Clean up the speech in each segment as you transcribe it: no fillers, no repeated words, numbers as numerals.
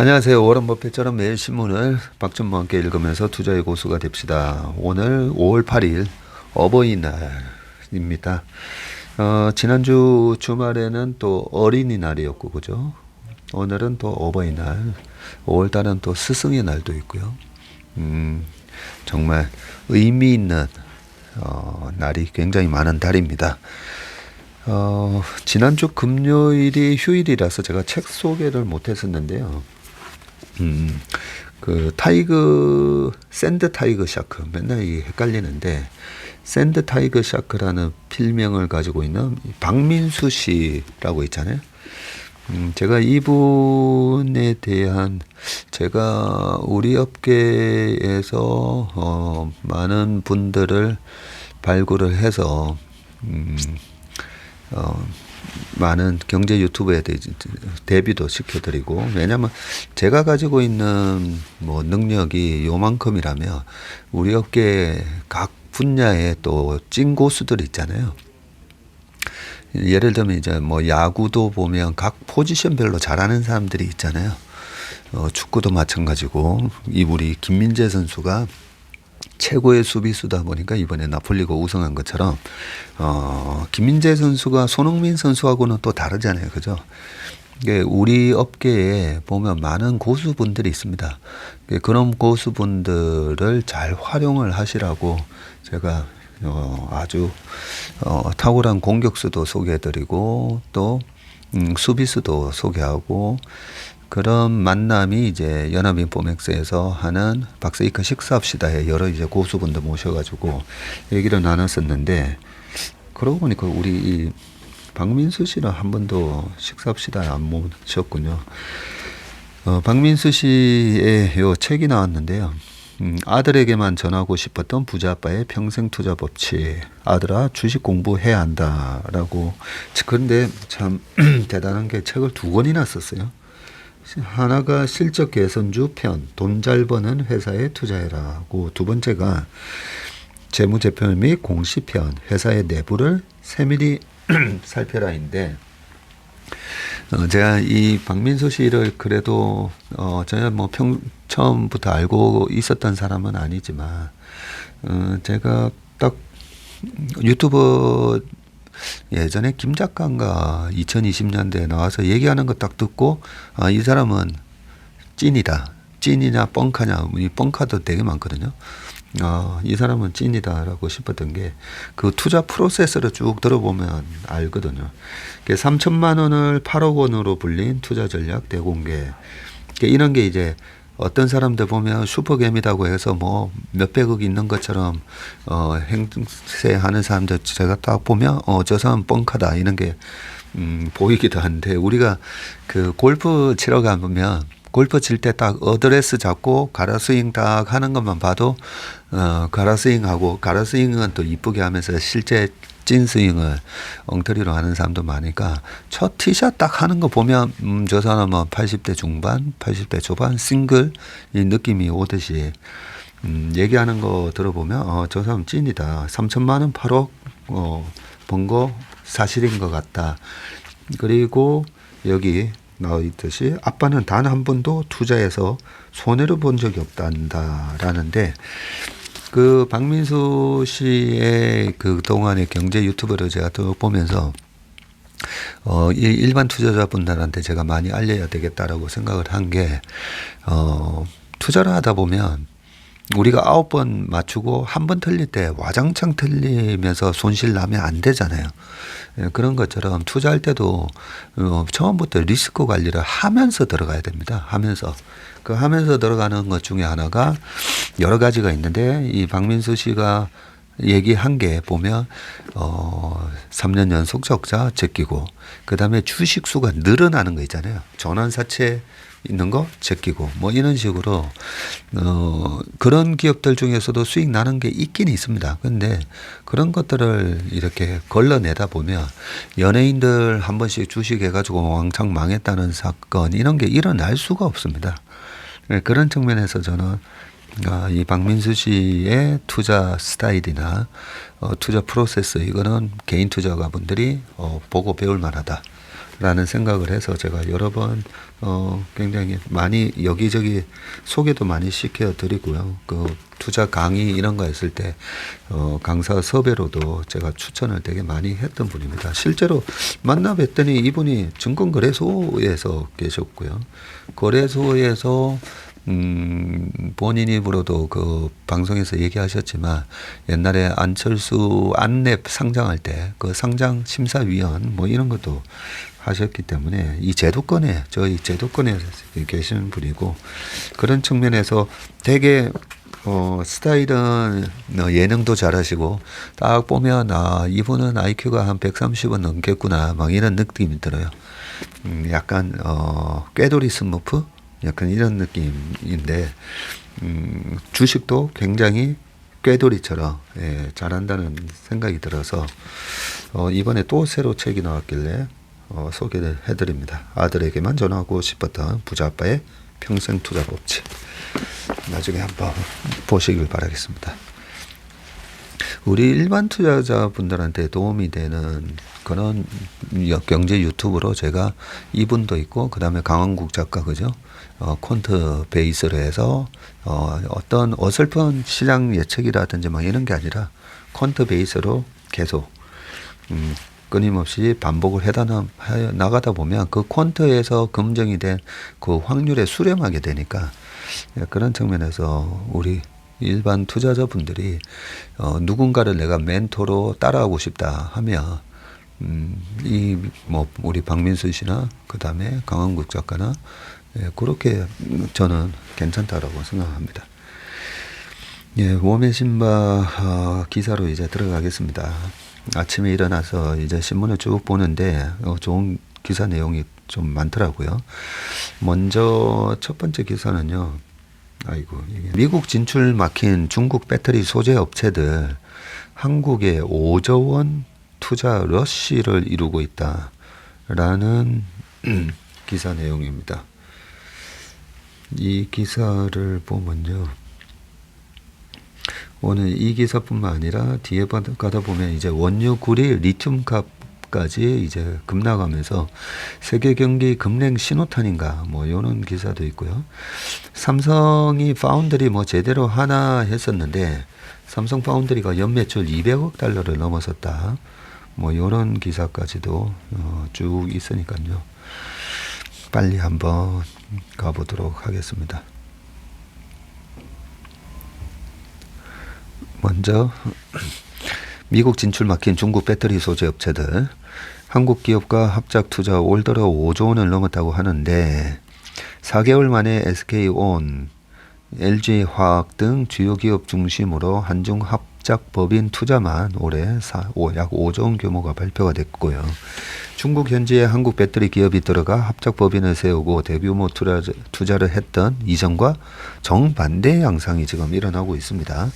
안녕하세요. 워런 버핏처럼 매일 신문을 박준모와 함께 읽으면서 투자의 고수가 됩시다. 오늘 5월 8일 어버이날입니다. 지난주 주말에는 또 어린이날이었고, 그죠? 오늘은 또 어버이날, 5월 달은 또 스승의 날도 있고요. 정말 의미 있는 날이 굉장히 많은 달입니다. 지난주 금요일이 휴일이라서 제가 책 소개를 못 했었는데요. 그 샌드 타이거 샤크, 맨날 이 헷갈리는데, 샌드 타이거 샤크라는 필명을 가지고 있는 박민수 씨라고 있잖아요. 제가 이분에 대한, 제가 우리 업계에서 많은 분들을 발굴을 해서 많은 경제 유튜브에 데뷔도 시켜드리고, 왜냐면 제가 가지고 있는 뭐 능력이 요만큼이라면 우리 업계 각 분야에 또 찐 고수들 있잖아요. 예를 들면 이제 뭐 야구도 보면 각 포지션별로 잘하는 사람들이 있잖아요. 축구도 마찬가지고, 우리 김민재 선수가 최고의 수비수다 보니까 이번에 나폴리가 우승한 것처럼, 김민재 선수가 손흥민 선수하고는 또 다르잖아요. 그죠? 우리 업계에 보면 많은 고수분들이 있습니다. 그런 고수분들을 잘 활용을 하시라고 제가 아주 탁월한 공격수도 소개해드리고, 또 수비수도 소개하고, 그런 만남이 이제 연합인포맥스에서 하는 박스이카 식사합시다에 여러 이제 고수분들 모셔가지고 얘기를 나눴었는데, 그러고 보니까 우리 이 박민수 씨는 한 번도 식사합시다에 안 모셨군요. 박민수 씨의 요 책이 나왔는데요. 아들에게만 전하고 싶었던 부자 아빠의 평생 투자 법칙. 아들아, 주식 공부해야 한다라고. 그런데 참 대단한 게 책을 2권이나 썼어요. 하나가 실적 개선주 편, 돈 잘 버는 회사에 투자해라고, 두 번째가 재무제표 및 공시편, 회사의 내부를 세밀히 살펴라인데, 제가 이 박민수 씨를 그래도 제가 뭐 처음부터 알고 있었던 사람은 아니지만, 제가 딱 유튜브 예전에 김 작가가 2020년대에 나와서 얘기하는 거 딱 듣고, 이 사람은 찐이다. 찐이냐 뻥카냐, 이 뻥카도 되게 많거든요. 이 사람은 찐이다라고 싶었던 게, 그 투자 프로세스를 쭉 들어보면 알거든요. 3천만 원을 8억 원으로 불린 투자 전략 대공개. 이런 게 이제 어떤 사람들 보면 슈퍼겜이라고 해서 뭐 몇백억 있는 것처럼 행세하는 사람들 제가 딱 보면 저 사람 뻥카다 이런 게 보이기도 한데, 우리가 그 골프 치러 가보면 골프 칠 때 딱 어드레스 잡고 가라스윙 딱 하는 것만 봐도 가라스윙하고, 가라스윙은 또 이쁘게 하면서 실제 찐 스윙을 엉터리로 하는 사람도 많으니까, 첫 티샷 딱 하는 거 보면 저 사람은 80대 중반, 80대 초반 싱글 이 느낌이 오듯이 얘기하는 거 들어보면 저 사람 찐이다. 3천만 원 8억 번 거 사실인 것 같다. 그리고 여기 나와 있듯이 아빠는 단 한 번도 투자해서 손해를 본 적이 없단다라는데, 그 박민수 씨의 그 동안의 경제 유튜브를 제가 또 보면서 일반 투자자분들한테 제가 많이 알려야 되겠다라고 생각을 한 게, 투자를 하다 보면 우리가 9번 맞추고 한 번 틀릴 때 와장창 틀리면서 손실 나면 안 되잖아요. 그런 것처럼 투자할 때도 처음부터 리스크 관리를 하면서 들어가야 됩니다. 하면서 들어가는 것 중에 하나가 여러 가지가 있는데, 이 박민수 씨가 얘기한 게 보면 3년 연속 적자 제끼고, 그 다음에 주식 수가 늘어나는 거 있잖아요. 전환사채 있는 거 제끼고, 뭐 이런 식으로 그런 기업들 중에서도 수익 나는 게 있긴 있습니다. 근데 그런 것들을 이렇게 걸러내다 보면 연예인들 한 번씩 주식 해가지고 왕창 망했다는 사건, 이런 게 일어날 수가 없습니다. 그런 측면에서 저는 이 박민수 씨의 투자 스타일이나 투자 프로세스, 이거는 개인 투자가분들이 보고 배울 만하다. 라는 생각을 해서 제가 여러 번 굉장히 많이 여기저기 소개도 많이 시켜 드리고요. 그 투자 강의 이런 거 했을 때 강사 섭외로도 제가 추천을 되게 많이 했던 분입니다. 실제로 만나 뵀더니 이분이 증권거래소에서 계셨고요. 거래소에서 본인 입으로도 그 방송에서 얘기하셨지만 옛날에 안철수 안랩 상장할 때 그 상장 심사위원 뭐 이런 것도 하셨기 때문에 이 제도권에 저희 제도권에 계시는 분이고 그런 측면에서 되게 스타일은 예능도 잘하시고 딱 보면 이분은 IQ가 한 130은 넘겠구나 막 이런 느낌이 들어요. 약간 꾀돌이 스머프 약간 이런 느낌인데 주식도 굉장히 꾀돌이처럼 잘한다는 생각이 들어서 이번에 또 새로 책이 나왔길래 소개를 해드립니다. 아들에게만 전하고 싶었던 부자 아빠의 평생 투자 법칙. 나중에 한번 보시길 바라겠습니다. 우리 일반 투자자분들한테 도움이 되는 그런 경제 유튜브로 제가 이분도 있고 그 다음에 강원국 작가 그죠? 콘트 베이스로 해서 어떤 어설픈 시장 예측이라든지 막 이런 게 아니라 콘트 베이스로 계속 끊임없이 반복을 해 나가다 보면 그 콘트에서 검증이 된 그 확률에 수렴하게 되니까 그런 측면에서 우리 일반 투자자분들이 누군가를 내가 멘토로 따라하고 싶다 하면 이 뭐 우리 박민수 씨나 그 다음에 강원국 작가나 그렇게 저는 괜찮다라고 생각합니다. 예, 웜의 신바 기사로 이제 들어가겠습니다. 아침에 일어나서 이제 신문을 쭉 보는데 좋은 기사 내용이 좀 많더라고요. 먼저 첫 번째 기사는요. 미국 진출 막힌 중국 배터리 소재 업체들 한국에 5조 원 투자 러쉬를 이루고 있다라는 기사 내용입니다. 이 기사를 보면요. 오늘 이 기사뿐만 아니라 뒤에 가다 보면 이제 원유, 구리, 리튬 값까지 이제 급락하면서 세계 경기 급냉 신호탄인가 뭐 이런 기사도 있고요. 삼성이 파운드리 뭐 제대로 하나 했었는데 삼성 파운드리가 연매출 200억 달러를 넘어섰다. 뭐 이런 기사까지도 쭉 있으니까요. 빨리 한번 가보도록 하겠습니다. 먼저 미국 진출 막힌 중국 배터리 소재 업체들 한국 기업과 합작 투자 올 들어 5조 원을 넘었다고 하는데 4개월 만에 SK온, LG화학 등 주요 기업 중심으로 한중 합작 법인 투자만 올해 약 5조 원 규모가 발표가 됐고요. 중국 현지에 한국 배터리 기업이 들어가 합작 법인을 세우고 대규모 투자를 했던 이전과 정반대의 양상이 지금 일어나고 있습니다.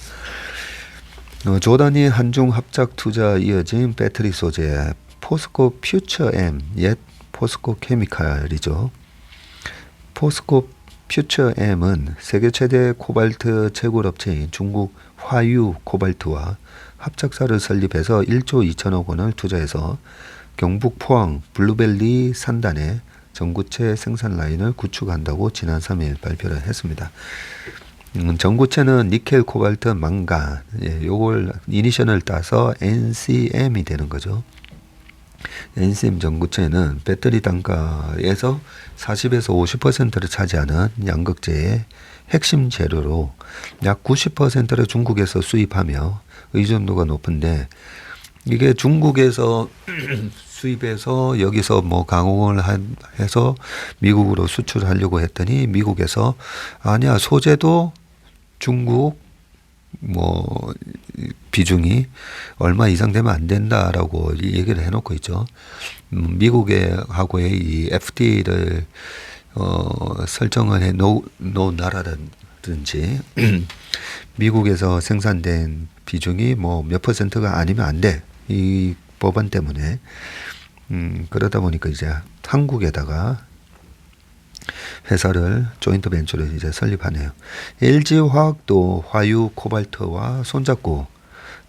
조단위 한중 합작 투자 이어진 배터리 소재 포스코 퓨처엠 옛 포스코 케미칼이죠. 포스코 퓨처엠은 세계 최대 코발트 채굴 업체인 중국 화유 코발트와 합작사를 설립해서 1조 2천억 원을 투자해서 경북 포항 블루벨리 산단에 전구체 생산 라인을 구축한다고 지난 3일 발표를 했습니다. 전구체는 니켈, 코발트, 망간, 요걸 이니셜을 따서 NCM이 되는 거죠. NCM 전구체는 배터리 단가에서 40에서 50%를 차지하는 양극재의 핵심 재료로 약 90%를 중국에서 수입하며 의존도가 높은데 이게 중국에서 수입해서 여기서 뭐 가공을 해서 미국으로 수출하려고 했더니 미국에서 아니야 소재도 중국 뭐 비중이 얼마 이상 되면 안 된다라고 얘기를 해놓고 있죠. 미국에 하고의 이 FTA를 설정을 해 놓은 나라라든지 미국에서 생산된 비중이 뭐 몇 퍼센트가 아니면 안 돼. 이 법안 때문에 그러다 보니까 이제 한국에다가 회사를 조인트 벤처를 이제 설립하네요. LG 화학도 화유 코발트와 손잡고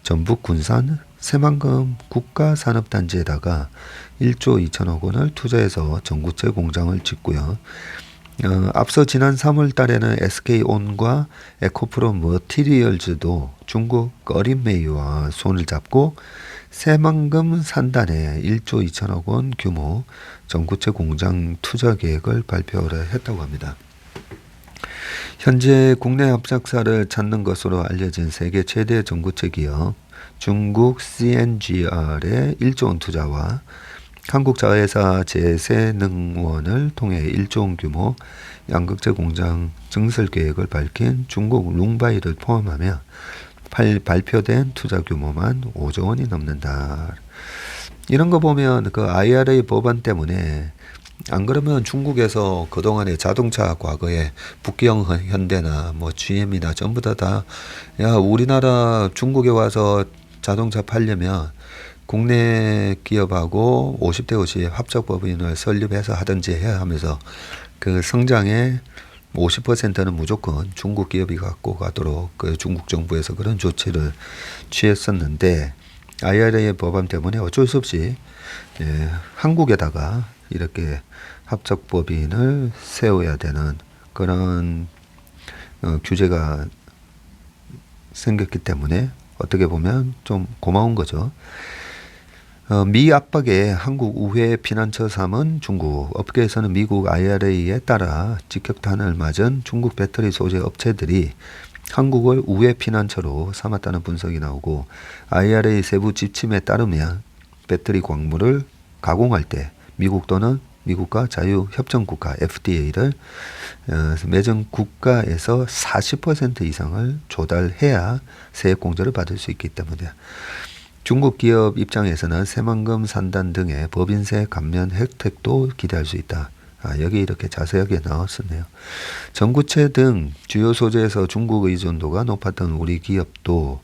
전북 군산 새만금 국가산업단지에다가 1조 2천억 원을 투자해서 전구체 공장을 짓고요. 앞서 지난 3월 달에는 SK온과 에코프로 머티리얼즈도 중국 꺼린메이와 손을 잡고 새만금 산단에 1조 2천억 원 규모 전구체 공장 투자 계획을 발표를 했다고 합니다. 현재 국내 합작사를 찾는 것으로 알려진 세계 최대 전구체 기업 중국 CNGR의 1조 원 투자와 한국 자회사 제세능원을 통해 1조 원 규모 양극재 공장 증설 계획을 밝힌 중국 룽바이를 포함하며 발표된 투자 규모만 5조 원이 넘는다. 이런 거 보면 그 IRA 법안 때문에 안 그러면 중국에서 그동안에 자동차 과거에 북경 현대나 뭐 GM이나 전부 다 야 우리나라 중국에 와서 자동차 팔려면 국내 기업하고 50대 50 합작법인을 설립해서 하든지 해야 하면서 그 성장의 50%는 무조건 중국 기업이 갖고 가도록 그 중국 정부에서 그런 조치를 취했었는데 IRA 법안 때문에 어쩔 수 없이 한국에다가 이렇게 합작법인을 세워야 되는 그런 규제가 생겼기 때문에 어떻게 보면 좀 고마운 거죠. 미 압박에 한국 우회 피난처 삼은 중국. 업계에서는 미국 IRA에 따라 직격탄을 맞은 중국 배터리 소재 업체들이 한국을 우회 피난처로 삼았다는 분석이 나오고 IRA 세부 지침에 따르면 배터리 광물을 가공할 때 미국 또는 미국과 자유협정국가 FTA를 맺은 국가에서 40% 이상을 조달해야 세액공제를 받을 수 있기 때문에 중국 기업 입장에서는 새만금 산단 등의 법인세 감면 혜택도 기대할 수 있다. 여기 이렇게 자세하게 나왔었네요. 전구체 등 주요 소재에서 중국 의존도가 높았던 우리 기업도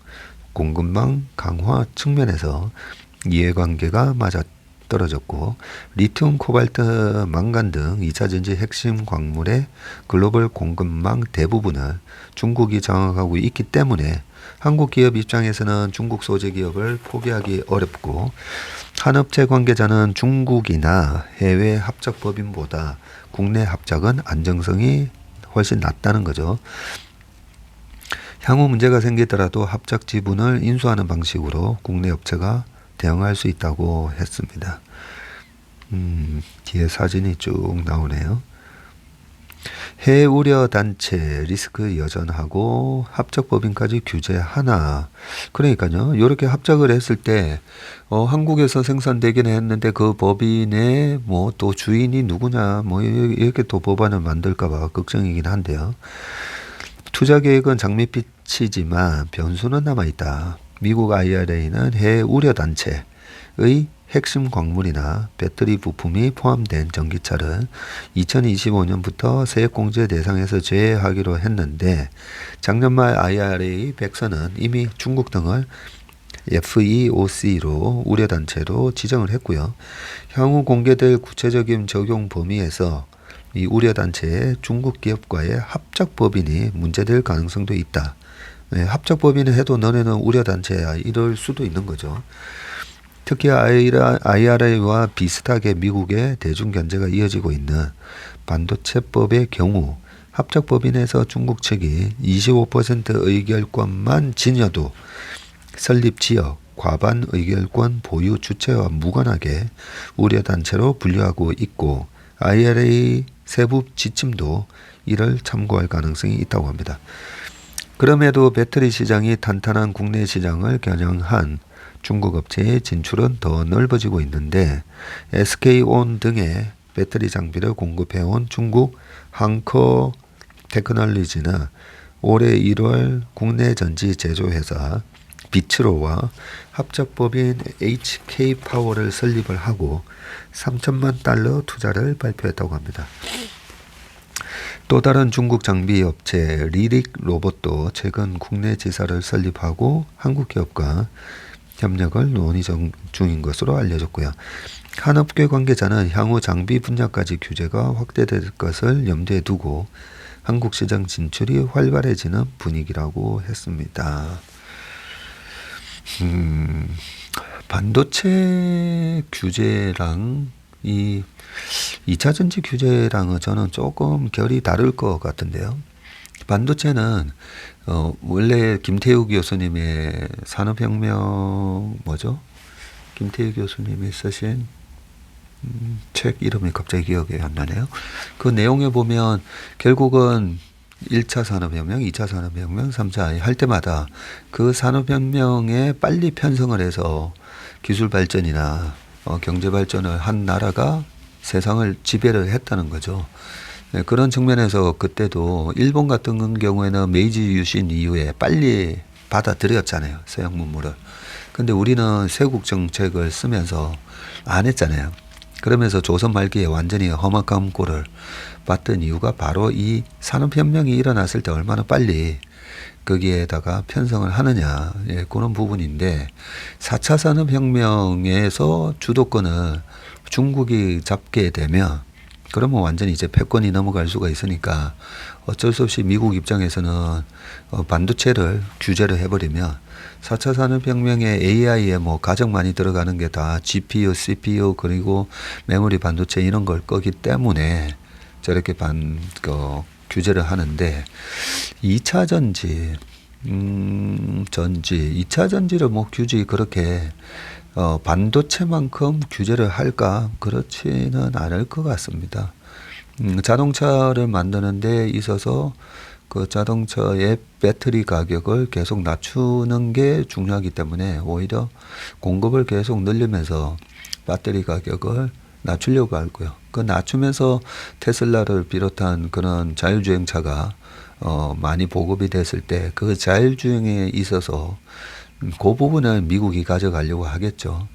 공급망 강화 측면에서 이해관계가 맞아떨어졌고 리튬, 코발트, 망간 등 2차전지 핵심 광물의 글로벌 공급망 대부분을 중국이 장악하고 있기 때문에 한국 기업 입장에서는 중국 소재 기업을 포기하기 어렵고 한 업체 관계자는 중국이나 해외 합작법인보다 국내 합작은 안정성이 훨씬 낮다는 거죠. 향후 문제가 생기더라도 합작 지분을 인수하는 방식으로 국내 업체가 대응할 수 있다고 했습니다. 뒤에 사진이 쭉 나오네요. 해외 우려 단체 리스크 여전하고 합작법인까지 규제하나. 그러니까요. 이렇게 합작을 했을 때 한국에서 생산되긴 했는데 그 법인의 뭐 또 주인이 누구냐 뭐 이렇게 또 법안을 만들까봐 걱정이긴 한데요. 투자 계획은 장밋빛이지만 변수는 남아있다. 미국 IRA는 해외 우려 단체의 핵심 광물이나 배터리 부품이 포함된 전기차를 2025년부터 세액공제 대상에서 제외하기로 했는데 작년 말 IRA 백서는 이미 중국 등을 FEOC로 우려단체로 지정을 했고요. 향후 공개될 구체적인 적용 범위에서 이 우려단체의 중국 기업과의 합작법인이 문제될 가능성도 있다. 합작법인을 해도 너네는 우려단체야 이럴 수도 있는 거죠. 특히 IRA와 비슷하게 미국의 대중견제가 이어지고 있는 반도체법의 경우 합작법인에서 중국 측이 25% 의결권만 지녀도 설립지역, 과반 의결권 보유 주체와 무관하게 우려단체로 분류하고 있고 IRA 세부 지침도 이를 참고할 가능성이 있다고 합니다. 그럼에도 배터리 시장이 탄탄한 국내 시장을 겨냥한 중국 업체의 진출은 더 넓어지고 있는데 SK온 등의 배터리 장비를 공급해온 중국 한커 테크놀로지는 올해 1월 국내 전지 제조회사 비츠로와 합작법인 HK파워를 설립을 하고 3천만 달러 투자를 발표했다고 합니다. 또 다른 중국 장비 업체 리릭 로봇도 최근 국내 지사를 설립하고 한국 기업과 협력을 논의 중인 것으로 알려졌고요. 한 업계 관계자는 향후 장비 분야까지 규제가 확대될 것을 염두에 두고 한국 시장 진출이 활발해지는 분위기라고 했습니다. 음, 반도체 규제랑 이 2차 전지 규제랑은 저는 조금 결이 다를 것 같은데요. 반도체는 원래 김태우 교수님의 산업혁명 뭐죠? 김태우 교수님이 쓰신 책 이름이 갑자기 기억이 안 나네요. 그 내용에 보면 결국은 1차 산업혁명, 2차 산업혁명, 3차 할 때마다 그 산업혁명에 빨리 편성을 해서 기술 발전이나 경제 발전을 한 나라가 세상을 지배를 했다는 거죠. 네, 그런 측면에서 그때도 일본 같은 경우에는 메이지 유신 이후에 빨리 받아들였잖아요. 서양 문물을. 근데 우리는 세국 정책을 쓰면서 안 했잖아요. 그러면서 조선 말기에 완전히 험악한 꼴을 봤던 이유가 바로 이 산업혁명이 일어났을 때 얼마나 빨리 거기에다가 편성을 하느냐, 예, 그런 부분인데 4차 산업혁명에서 주도권을 중국이 잡게 되면 그러면 완전히 이제 패권이 넘어갈 수가 있으니까 어쩔 수 없이 미국 입장에서는 반도체를 규제를 해버리면 4차 산업혁명에 AI에 뭐 가장 많이 들어가는 게 다 GPU, CPU 그리고 메모리 반도체 이런 걸 거기 때문에 저렇게 규제를 하는데 2차 전지, 2차 전지를 뭐 굳이 그렇게 반도체만큼 규제를 할까? 그렇지는 않을 것 같습니다. 자동차를 만드는 데 있어서 그 자동차의 배터리 가격을 계속 낮추는 게 중요하기 때문에 오히려 공급을 계속 늘리면서 배터리 가격을 낮추려고 하고요. 그 낮추면서 테슬라를 비롯한 그런 자율주행차가 많이 보급이 됐을 때 그 자율주행에 있어서 그 부분을 미국이 가져가려고 하겠죠.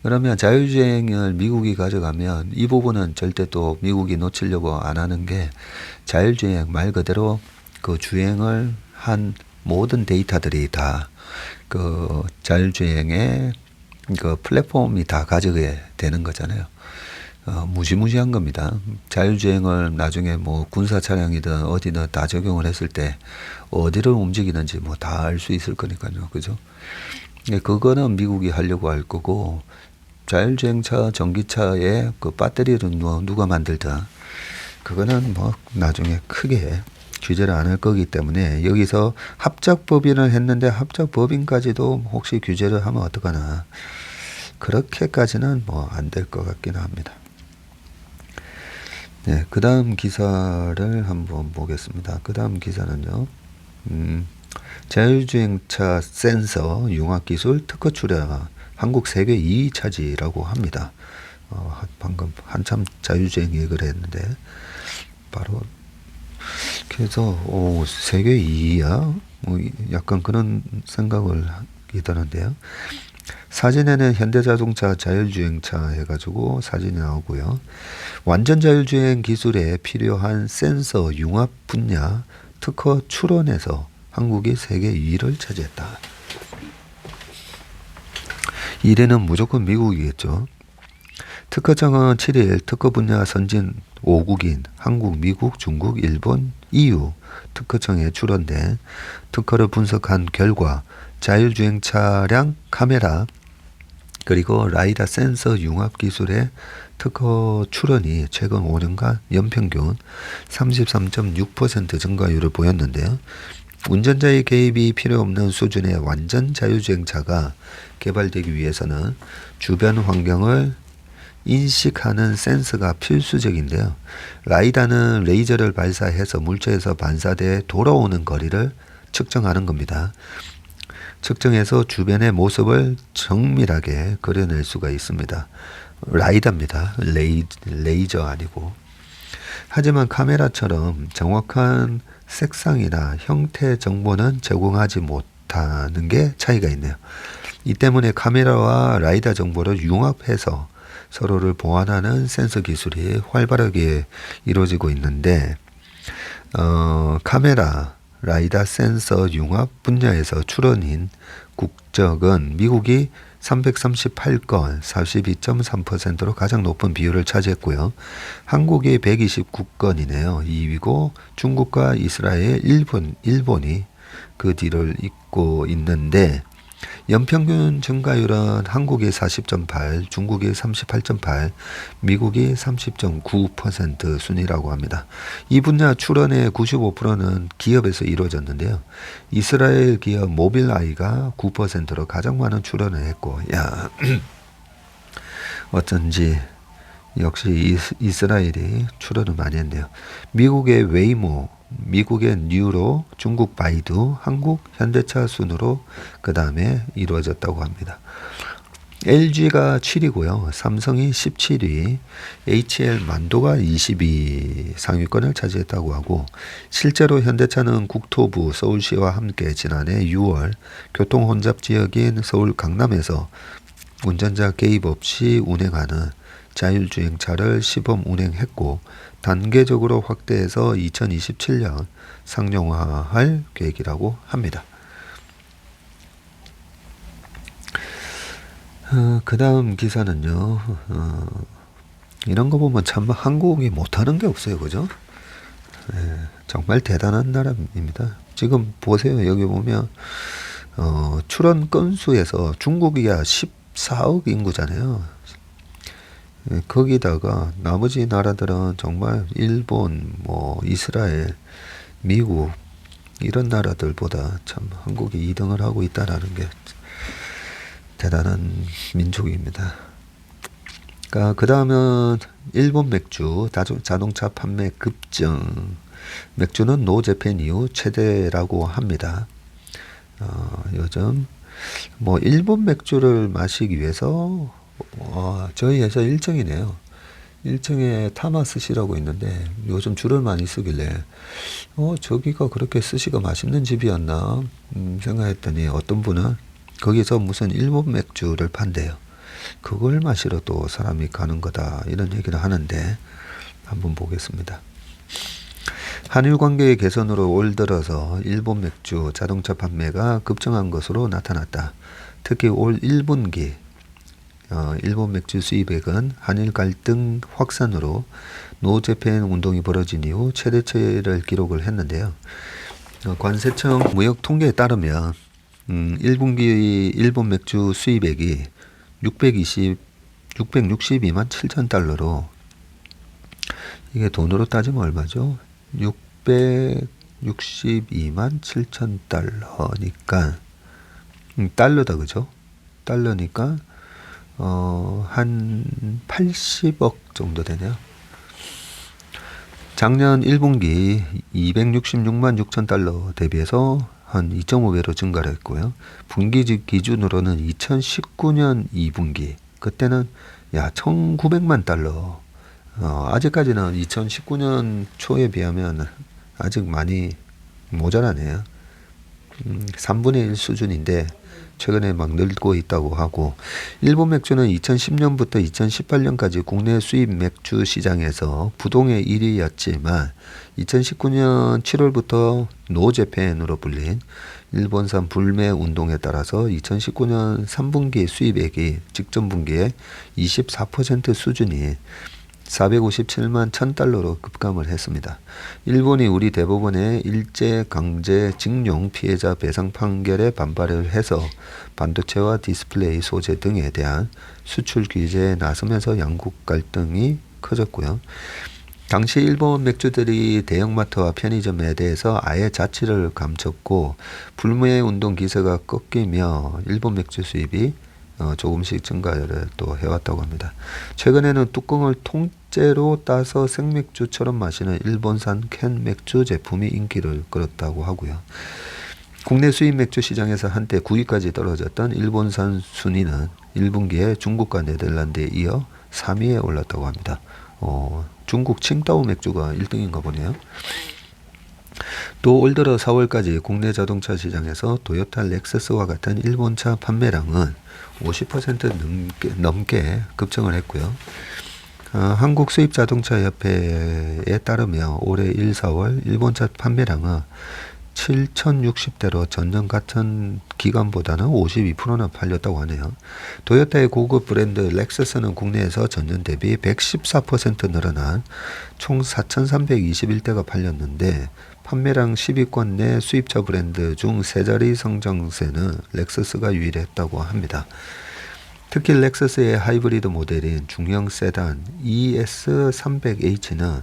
그러면 자율주행을 미국이 가져가면 이 부분은 절대 또 미국이 놓치려고 안 하는 게 자율주행 말 그대로 그 주행을 한 모든 데이터들이 다 그 자율주행의 그 플랫폼이 다 가져게 되는 거잖아요. 무시무시한 겁니다. 자율주행을 나중에 뭐 군사 차량이든 어디든 다 적용을 했을 때 어디를 움직이는지 뭐 다 알 수 있을 거니까요. 그죠? 그거는 미국이 하려고 할 거고 자율주행차, 전기차의 그 배터리를 누가 만들든 그거는 뭐 나중에 크게 규제를 안 할 거기 때문에 여기서 합작법인을 했는데 합작법인까지도 혹시 규제를 하면 어떡하나. 그렇게까지는 뭐 안 될 것 같기는 합니다. 네, 그 다음 기사를 한번 보겠습니다. 그 다음 기사는요. 자율주행차 센서 융합기술 특허 출하 한국 세계 2위 차지라고 합니다. 방금 한참 자율주행 얘기를 했는데 바로 그래서 세계 2위야? 뭐 약간 그런 생각을 하게 되는데요. 사진에는 현대자동차 자율주행차 해가지고 사진이 나오고요. 완전 자율주행 기술에 필요한 센서 융합 분야 특허 출원에서 한국이 세계 2위를 차지했다. 1위는 무조건 미국이겠죠. 특허청은 7일 특허 분야 선진 5국인 한국, 미국, 중국, 일본, EU 특허청에 출원된 특허를 분석한 결과 자율주행 차량 카메라 그리고 라이다 센서 융합 기술의 특허 출원이 최근 5년간 연평균 33.6% 증가율을 보였는데요. 운전자의 개입이 필요 없는 수준의 완전 자율주행차가 개발되기 위해서는 주변 환경을 인식하는 센서가 필수적인데요. 라이다는 레이저를 발사해서 물체에서 반사돼 돌아오는 거리를 측정하는 겁니다. 측정해서 주변의 모습을 정밀하게 그려낼 수가 있습니다. 라이다입니다. 레이저 아니고. 하지만 카메라처럼 정확한 색상이나 형태 정보는 제공하지 못하는 게 차이가 있네요. 이 때문에 카메라와 라이다 정보를 융합해서 서로를 보완하는 센서 기술이 활발하게 이루어지고 있는데 카메라, 라이다 센서 융합 분야에서 출원인 국적은 미국이 338건 42.3%로 가장 높은 비율을 차지했고요. 한국이 129건이네요. 2위고 중국과 이스라엘, 일본이 그 뒤를 잇고 있는데 연평균 증가율은 한국이 40.8, 중국이 38.8, 미국이 30.9% 순이라고 합니다. 이 분야 출원의 95%는 기업에서 이루어졌는데요. 이스라엘 기업 모빌아이가 9%로 가장 많은 출원을 했고, 야, 어쩐지 역시 이스라엘이 출원을 많이 했네요. 미국의 웨이모, 미국의 뉴로, 중국 바이두, 한국 현대차 순으로 그 다음에 이루어졌다고 합니다. LG가 7위고요. 삼성이 17위, HL 만도가 22 상위권을 차지했다고 하고, 실제로 현대차는 국토부 서울시와 함께 지난해 6월 교통혼잡 지역인 서울 강남에서 운전자 개입 없이 운행하는 자율주행차를 시범 운행했고, 단계적으로 확대해서 2027년 상용화할 계획이라고 합니다. 그 다음 기사는요, 이런 거 보면 참 한국이 못하는 게 없어요. 그죠? 정말 대단한 나라입니다. 지금 보세요. 여기 보면, 출원 건수에서 중국이야 14억 인구잖아요. 거기다가 나머지 나라들은 정말 일본, 뭐 이스라엘, 미국 이런 나라들보다 참 한국이 2등을 하고 있다라는 게 대단한 민족입니다. 그러니까 그 다음은 일본 맥주 자동차 판매 급증. 맥주는 노재팬 이후 최대라고 합니다. 요즘 뭐 일본 맥주를 마시기 위해서 저희 회사 1층이네요. 1층에 타마 스시라고 있는데 요즘 줄을 많이 쓰길래 저기가 그렇게 스시가 맛있는 집이었나 생각했더니 어떤 분은 거기서 무슨 일본 맥주를 판대요. 그걸 마시러 또 사람이 가는 거다 이런 얘기를 하는데 한번 보겠습니다. 한일 관계의 개선으로 올 들어서 일본 맥주 자동차 판매가 급증한 것으로 나타났다. 특히 올 1분기 일본 맥주 수입액은 한일 갈등 확산으로 노재팬 운동이 벌어진 이후 최대치를 기록을 했는데요. 관세청 무역 통계에 따르면 1분기 일본 맥주 수입액이 662만 7천 달러로 이게 돈으로 따지면 얼마죠? 662만 7천 달러니까 달러다 그죠? 달러니까 한 80억 정도 되네요. 작년 1분기 266만 6천 달러 대비해서 한 2.5배로 증가를 했고요. 분기 기준으로는 2019년 2분기 그때는 1900만 달러 아직까지는 2019년 초에 비하면 아직 많이 모자라네요. 3분의 1 수준인데 최근에 막 늘고 있다고 하고, 일본 맥주는 2010년부터 2018년까지 국내 수입 맥주 시장에서 부동의 1위였지만 2019년 7월부터 노재팬으로 불린 일본산 불매 운동에 따라서 2019년 3분기 수입액이 직전 분기에 24% 수준이 457만 1000달러로 급감을 했습니다. 일본이 우리 대법원의 일제강제징용 피해자 배상 판결에 반발을 해서 반도체와 디스플레이 소재 등에 대한 수출 규제에 나서면서 양국 갈등이 커졌고요. 당시 일본 맥주들이 대형마트와 편의점에 대해서 아예 자취를 감췄고 불매 운동 기세가 꺾이며 일본 맥주 수입이 조금씩 증가를 또 해왔다고 합니다. 최근에는 뚜껑을 통째로 따서 생맥주처럼 마시는 일본산 캔 맥주 제품이 인기를 끌었다고 하고요. 국내 수입 맥주 시장에서 한때 9위까지 떨어졌던 일본산 순위는 1분기에 중국과 네덜란드에 이어 3위에 올랐다고 합니다. 중국 칭따오 맥주가 1등인가 보네요. 또 올 들어 4월까지 국내 자동차 시장에서 토요타 렉서스와 같은 일본차 판매량은 50% 넘게 급증을 했고요. 한국 수입 자동차 협회에 따르면 올해 1, 4월 일본차 판매량은 7,060대로 전년 같은 기간보다는 52%나 팔렸다고 하네요. 토요타의 고급 브랜드 렉서스는 국내에서 전년 대비 114% 늘어난 총 4,321대가 팔렸는데 판매량 10위권 내 수입차 브랜드 중 세 자리 성장세는 렉서스가 유일했다고 합니다. 특히 렉서스의 하이브리드 모델인 중형 세단 ES300h는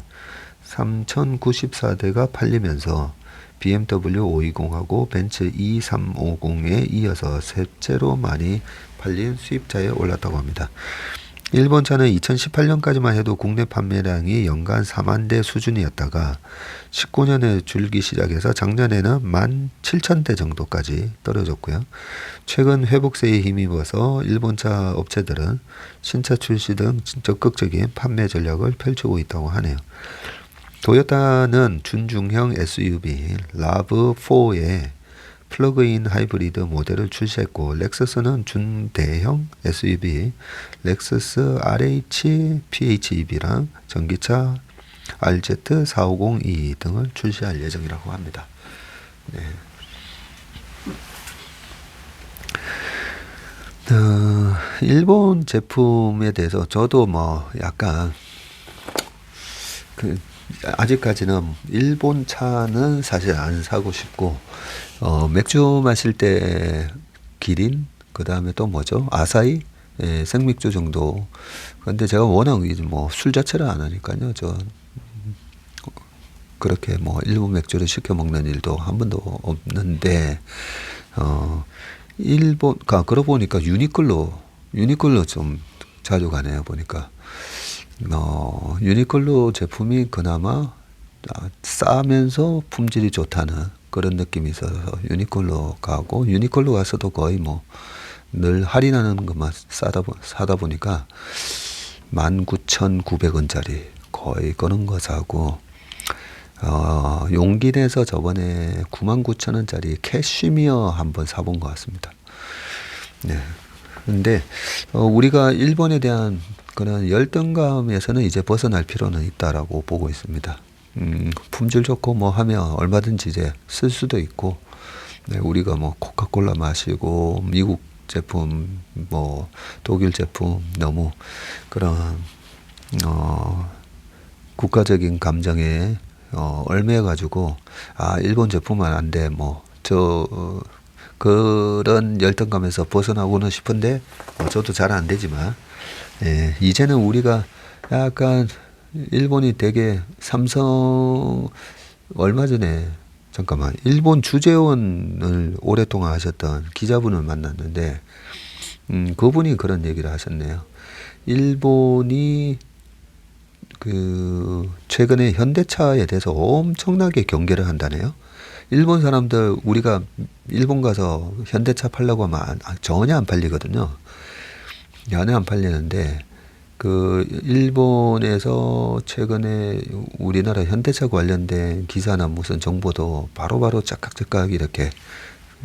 3,094대가 팔리면서 BMW 520하고 벤츠 E350에 이어서 셋째로 많이 팔린 수입차에 올랐다고 합니다. 일본 차는 2018년까지만 해도 국내 판매량이 연간 4만 대 수준이었다가 19년에 줄기 시작해서 작년에는 17,000대 정도까지 떨어졌고요. 최근 회복세에 힘입어서 일본차 업체들은 신차 출시 등 적극적인 판매 전략을 펼치고 있다고 하네요. 도요타는 준중형 SUV 라브4의 플러그인 하이브리드 모델을 출시했고 렉서스는 준대형 SUV 렉서스 RH PHEV랑 전기차 RZ450E 등을 출시할 예정이라고 합니다. 네. 일본 제품에 대해서 저도 뭐 약간 아직까지는 일본 차는 사실 안 사고 싶고 맥주 마실 때 기린 그 다음에 또 뭐죠 아사히 생맥주 정도. 근데 제가 워낙 뭐 술 자체를 안 하니까요. 저 그렇게 뭐 일본 맥주를 시켜 먹는 일도 한 번도 없는데 일본 그러고 보니까 유니클로 좀 자주 가네요. 보니까 유니클로 제품이 그나마 싸면서 품질이 좋다는 그런 느낌이 있어서 유니클로 가고 유니클로 가서도 거의 뭐 늘 할인하는 것만 사다 보니까 19,900원짜리 거의 그런 거 사고 용기 내서 저번에 99,000원짜리 캐시미어 한번 사본 것 같습니다. 네. 근데 우리가 일본에 대한 그런 열등감에서는 이제 벗어날 필요는 있다라고 보고 있습니다. 품질 좋고 뭐 하면 얼마든지 이제 쓸 수도 있고, 네, 우리가 뭐 코카콜라 마시고 미국 제품, 뭐 독일 제품 너무 그런 국가적인 감정에 얽매여 가지고 일본 제품은 안 돼, 뭐 그런 열등감에서 벗어나고는 싶은데 저도 잘 안 되지만 이제는 우리가 약간 일본이 되게 삼성 얼마 전에 잠깐만 일본 주재원을 오랫동안 하셨던 기자분을 만났는데 그분이 그런 얘기를 하셨네요. 일본이 최근에 현대차에 대해서 엄청나게 경계를 한다네요. 일본 사람들 우리가 일본 가서 현대차 팔려고 하면 전혀 안 팔리거든요. 전혀 안 팔리는데 일본에서 최근에 우리나라 현대차 관련된 기사나 무슨 정보도 바로바로 짝깍짝깍 이렇게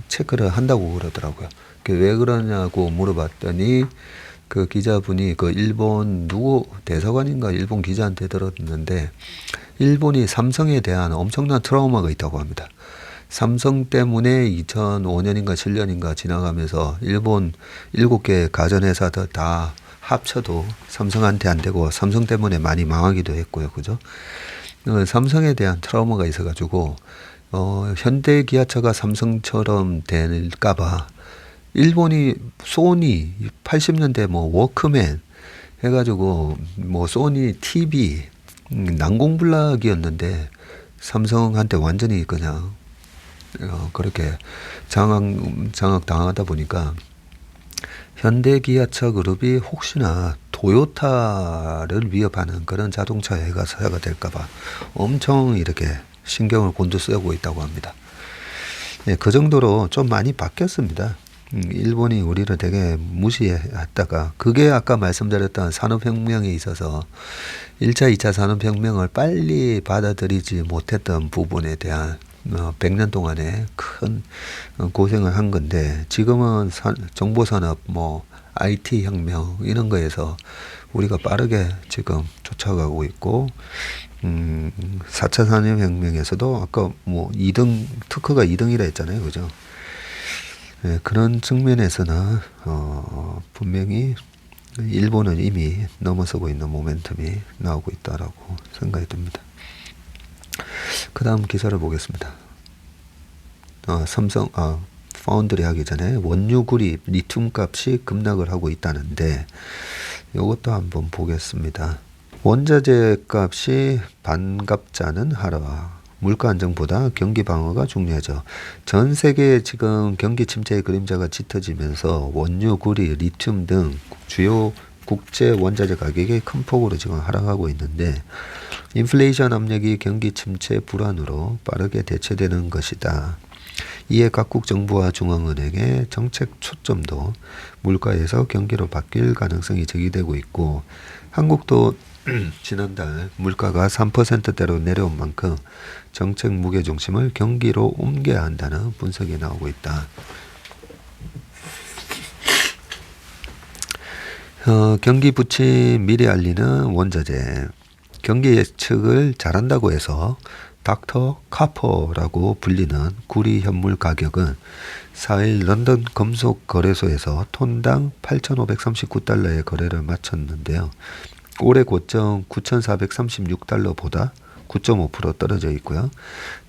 체크를 한다고 그러더라고요. 왜 그러냐고 물어봤더니 그 기자분이 일본 누구 대사관인가 일본 기자한테 들었는데 일본이 삼성에 대한 엄청난 트라우마가 있다고 합니다. 삼성 때문에 2005년인가 7년인가 지나가면서 일본 7개 가전회사들 다 합쳐도 삼성한테 안 되고 삼성 때문에 많이 망하기도 했고요. 그죠? 삼성에 대한 트라우마가 있어가지고 현대 기아차가 삼성처럼 될까봐 일본이 소니 80년대 뭐 워크맨 해가지고 뭐 소니 TV 난공불락이었는데 삼성한테 완전히 그냥 그렇게 장악 당하다 보니까 현대 기아차 그룹이 혹시나 토요타를 위협하는 그런 자동차 회사가 될까봐 엄청 이렇게 신경을 곤두 쓰고 있다고 합니다. 예, 그 정도로 좀 많이 바뀌었습니다. 일본이 우리를 되게 무시했다가 그게 아까 말씀드렸던 산업혁명에 있어서 1차, 2차 산업혁명을 빨리 받아들이지 못했던 부분에 대한 100년 동안에 큰 고생을 한 건데 지금은 정보산업, 뭐 IT 혁명 이런 거에서 우리가 빠르게 지금 쫓아가고 있고 4차 산업혁명에서도 아까 뭐 2등 특허가 2등이라 했잖아요, 그죠? 네, 그런 측면에서는 분명히 일본은 이미 넘어서고 있는 모멘텀이 나오고 있다라고 생각이 듭니다. 그 다음 기사를 보겠습니다. 삼성, 파운드리 하기 전에 원유 구리 리튬 값이 급락을 하고 있다는데 이것도 한번 보겠습니다. 원자재 값이 반갑자는 하락. 물가 안정보다 경기 방어가 중요하죠. 전 세계에 지금 경기 침체의 그림자가 짙어지면서 원유, 구리, 리튬 등 주요 국제 원자재 가격이 큰 폭으로 지금 하락하고 있는데 인플레이션 압력이 경기 침체 불안으로 빠르게 대체되는 것이다. 이에 각국 정부와 중앙은행의 정책 초점도 물가에서 경기로 바뀔 가능성이 제기되고 있고 한국도 지난달 물가가 3%대로 내려온 만큼 정책 무게중심을 경기로 옮겨야 한다는 분석이 나오고 있다. 경기 부침 미리 알리는 원자재. 경기 예측을 잘한다고 해서 닥터 카퍼라고 불리는 구리 현물 가격은 4일 런던 금속 거래소에서 톤당 8,539달러의 거래를 마쳤는데요. 올해 고점 9,436달러보다 9.5% 떨어져 있고요.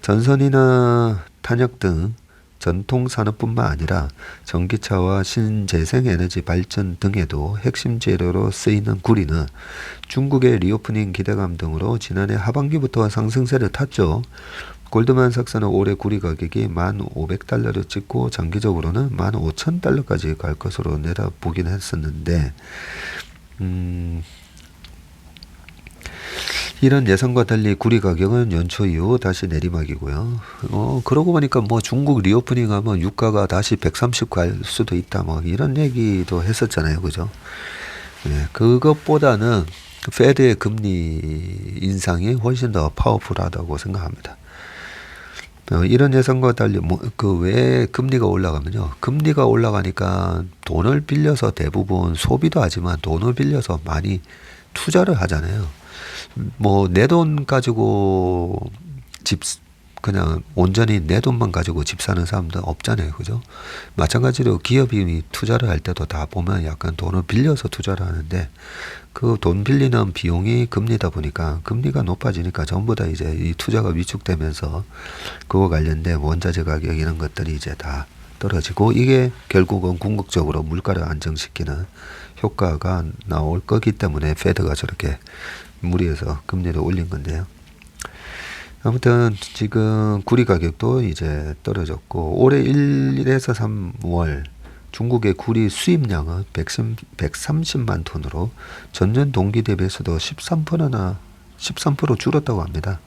전선이나 탄약 등 전통 산업뿐만 아니라 전기차와 신재생에너지 발전 등에도 핵심 재료로 쓰이는 구리는 중국의 리오프닝 기대감 등으로 지난해 하반기부터 상승세를 탔죠. 골드만삭스는 올해 구리 가격이 1,500달러를 찍고 장기적으로는 15,000달러까지 갈 것으로 내다보긴 했었는데 이런 예상과 달리 구리 가격은 연초 이후 다시 내리막이고요. 그러고 보니까 뭐 중국 리오프닝 하면 유가가 다시 130 갈 수도 있다 뭐 이런 얘기도 했었잖아요. 그죠? 네, 그것보다는 페드의 금리 인상이 훨씬 더 파워풀하다고 생각합니다. 이런 예상과 달리 왜 금리가 올라가면요. 금리가 올라가니까 돈을 빌려서 대부분 소비도 하지만 돈을 빌려서 많이 투자를 하잖아요. 뭐 내 돈 가지고 그냥 온전히 내 돈만 가지고 집 사는 사람도 없잖아요. 그죠? 마찬가지로 기업이 투자를 할 때도 다 보면 약간 돈을 빌려서 투자를 하는데 그 돈 빌리는 비용이 금리다 보니까 금리가 높아지니까 전부 다 이제 이 투자가 위축되면서 그거 관련된 원자재 가격 이런 것들이 이제 다 떨어지고 이게 결국은 궁극적으로 물가를 안정시키는 효과가 나올 거기 때문에 페드가 저렇게 무리해서 금리를 올린 건데요. 아무튼 지금 구리 가격도 이제 떨어졌고 올해 1에서 3월 중국의 구리 수입량은 130만 톤으로 전년 동기 대비해서도 13% 줄었다고 합니다.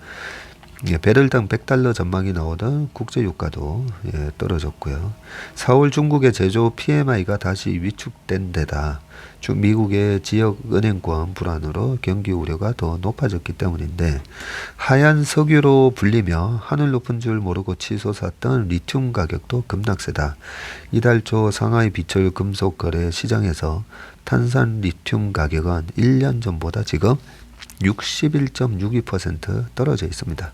배럴당 100달러 전망이 나오던 국제유가도 떨어졌고요. 4월 중국의 제조 PMI가 다시 위축된 데다 미국의 지역은행권 불안으로 경기 우려가 더 높아졌기 때문인데 하얀 석유로 불리며 하늘 높은 줄 모르고 치솟았던 리튬 가격도 급락세다. 이달 초 상하이 비철 금속 거래 시장에서 탄산 리튬 가격은 1년 전보다 지금 61.62% 떨어져 있습니다.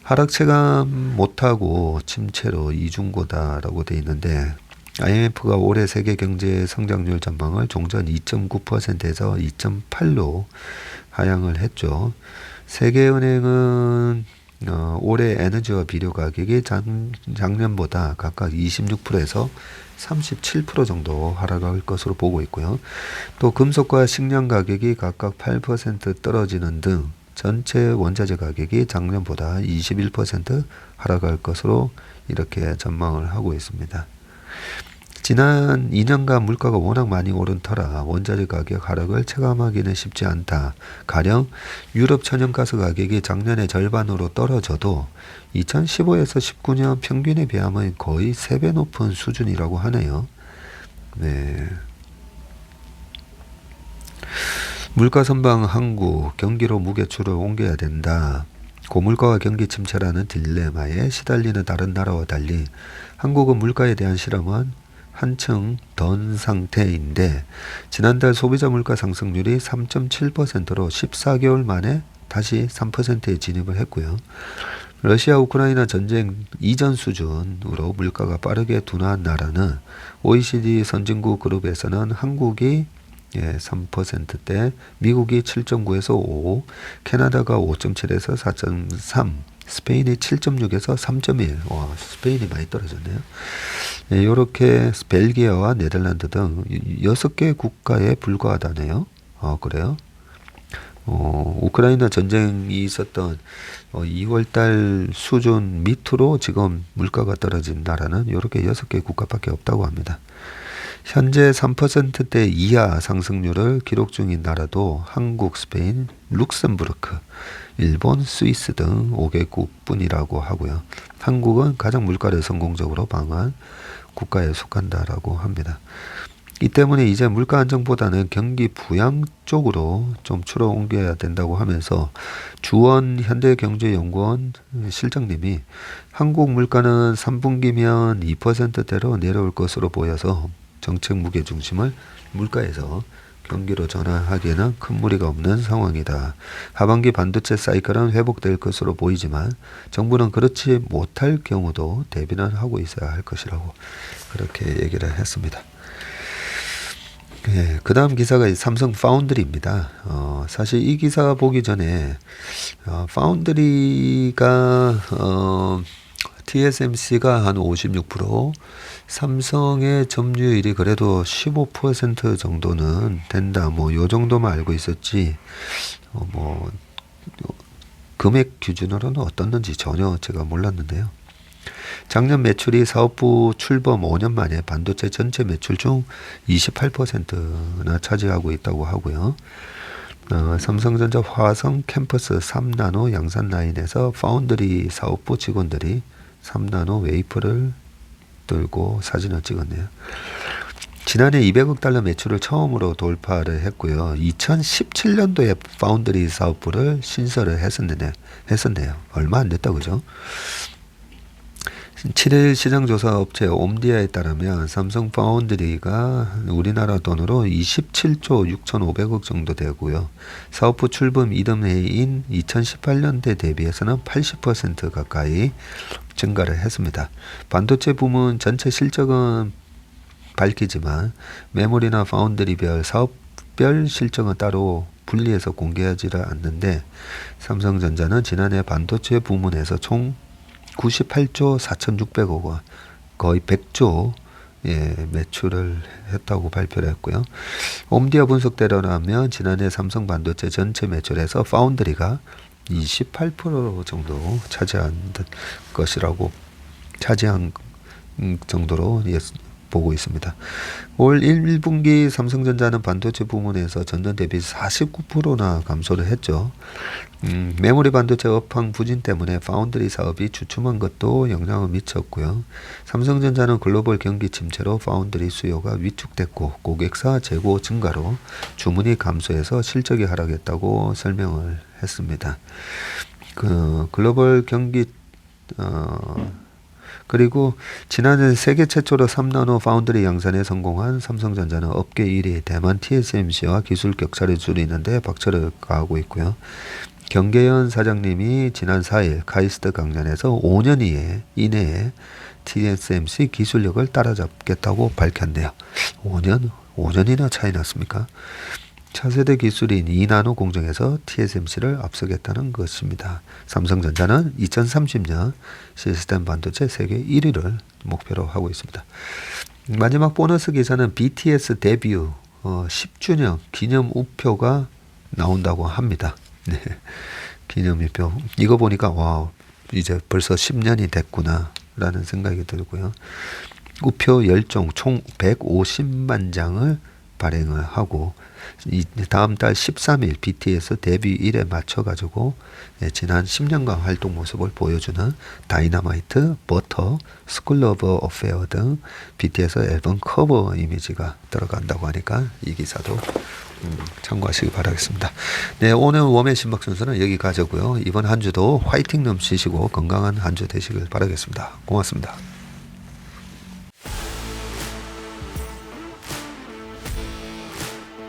하락 체감 못하고 침체로 이중고다라고 되어 있는데 IMF가 올해 세계 경제 성장률 전망을 종전 2.9%에서 2.8로 하향을 했죠. 세계은행은 올해 에너지와 비료 가격이 작년보다 각각 26%에서 37% 정도 하락할 것으로 보고 있고요. 또 금속과 식량 가격이 각각 8% 떨어지는 등 전체 원자재 가격이 작년보다 21% 하락할 것으로 이렇게 전망을 하고 있습니다. 지난 2년간 물가가 워낙 많이 오른 터라 원자재 가격 하락을 체감하기는 쉽지 않다. 가령 유럽 천연가스 가격이 작년의 절반으로 떨어져도 2015에서 19년 평균에 비하면 거의 3배 높은 수준이라고 하네요. 네. 물가 선방 한국, 경기로 무게추를 옮겨야 된다. 고물가와 경기 침체라는 딜레마에 시달리는 다른 나라와 달리 한국은 물가에 대한 실험은 한층 던 상태인데 지난달 소비자 물가 상승률이 3.7%로 14개월 만에 다시 3%에 진입을 했고요. 러시아 우크라이나 전쟁 이전 수준으로 물가가 빠르게 둔화한 나라는 OECD 선진국 그룹에서는 한국이 예, 3%대, 미국이 7.9에서 5, 캐나다가 5.7에서 4.3, 스페인이 7.6에서 3.1. 와, 스페인이 많이 떨어졌네요. 예, 요렇게 벨기에와 네덜란드 등 6개 국가에 불과하다네요. 그래요? 우크라이나 전쟁이 있었던 2월달 수준 밑으로 지금 물가가 떨어진 나라는 이렇게 6개 국가밖에 없다고 합니다. 현재 3%대 이하 상승률을 기록 중인 나라도 한국, 스페인, 룩셈부르크, 일본, 스위스 등 5개국 뿐이라고 하고요. 한국은 가장 물가를 성공적으로 방어한 국가에 속한다라고 합니다. 이 때문에 이제 물가 안정보다는 경기 부양 쪽으로 좀 추러 옮겨야 된다고 하면서 주원 현대경제연구원 실장님이 한국 물가는 3분기면 2%대로 내려올 것으로 보여서 정책 무게중심을 물가에서 경기로 전환하기에는 큰 무리가 없는 상황이다. 하반기 반도체 사이클은 회복될 것으로 보이지만 정부는 그렇지 못할 경우도 대비는 하고 있어야 할 것이라고 그렇게 얘기를 했습니다. 예, 그 다음 기사가 삼성 파운드리입니다. 사실 이 기사 보기 전에, 파운드리가, TSMC가 한 56%, 삼성의 점유율이 그래도 15% 정도는 된다. 뭐, 요 정도만 알고 있었지, 금액 기준으로는 어떻는지 전혀 제가 몰랐는데요. 작년 매출이 사업부 출범 5년 만에 반도체 전체 매출 중 28%나 차지하고 있다고 하고요. 삼성전자 화성 캠퍼스 3나노 양산 라인에서 파운드리 사업부 직원들이 3나노 웨이퍼를 들고 사진을 찍었네요. 지난해 200억 달러 매출을 처음으로 돌파를 했고요. 2017년도에 파운드리 사업부를 신설을 했었네요. 얼마 안 됐다 그죠? 7일 시장조사 업체 옴디아에 따르면 삼성 파운드리가 우리나라 돈으로 27조 6,500억 정도 되고요. 사업부 출범 이듬해인 2018년대 대비해서는 80% 가까이 증가를 했습니다. 반도체 부문 전체 실적은 밝히지만 메모리나 파운드리별 사업별 실적은 따로 분리해서 공개하지를 않는데 삼성전자는 지난해 반도체 부문에서 총 98조 4,600억 원, 거의 100조 매출을 했다고 발표를 했고요. 옴디아 분석대로라면 지난해 삼성 반도체 전체 매출에서 파운드리가 28% 정도 차지한 정도로 보고 있습니다. 올 1분기 삼성전자는 반도체 부문에서 전년 대비 49%나 감소를 했죠. 메모리 반도체 업황 부진 때문에 파운드리 사업이 주춤한 것도 영향을 미쳤고요. 삼성전자는 글로벌 경기 침체로 파운드리 수요가 위축됐고 고객사 재고 증가로 주문이 감소해서 실적이 하락했다고 설명을 했습니다. 글로벌 경기 그리고 지난해 세계 최초로 3나노 파운드리 양산에 성공한 삼성전자는 업계 1위 대만 TSMC와 기술 격차를 줄이는데 박차를 가하고 있고요. 경계현 사장님이 지난 4일 카이스트 강연에서 5년 이내에 TSMC 기술력을 따라잡겠다고 밝혔네요. 5년이나 차이 났습니까? 차세대 기술인 2나노 공정에서 TSMC를 앞서겠다는 것입니다. 삼성전자는 2030년 시스템 반도체 세계 1위를 목표로 하고 있습니다. 마지막 보너스 기사는 BTS 데뷔 10주년 기념 우표가 나온다고 합니다. 네. 기념 우표. 이거 보니까 와, 이제 벌써 10년이 됐구나 라는 생각이 들고요. 우표 10종 총 150만 장을 발행을 하고 다음 달 13일 BTS 데뷔일에 맞춰가지고 지난 10년간 활동 모습을 보여주는 다이너마이트, 버터, 스쿨 오브 어페어 등 BTS 앨범 커버 이미지가 들어간다고 하니까 이 기사도 참고하시기 바라겠습니다. 네, 오늘 웜의 신박 순서는 여기까지고요. 이번 한 주도 화이팅 넘치시고 건강한 한 주 되시길 바라겠습니다. 고맙습니다.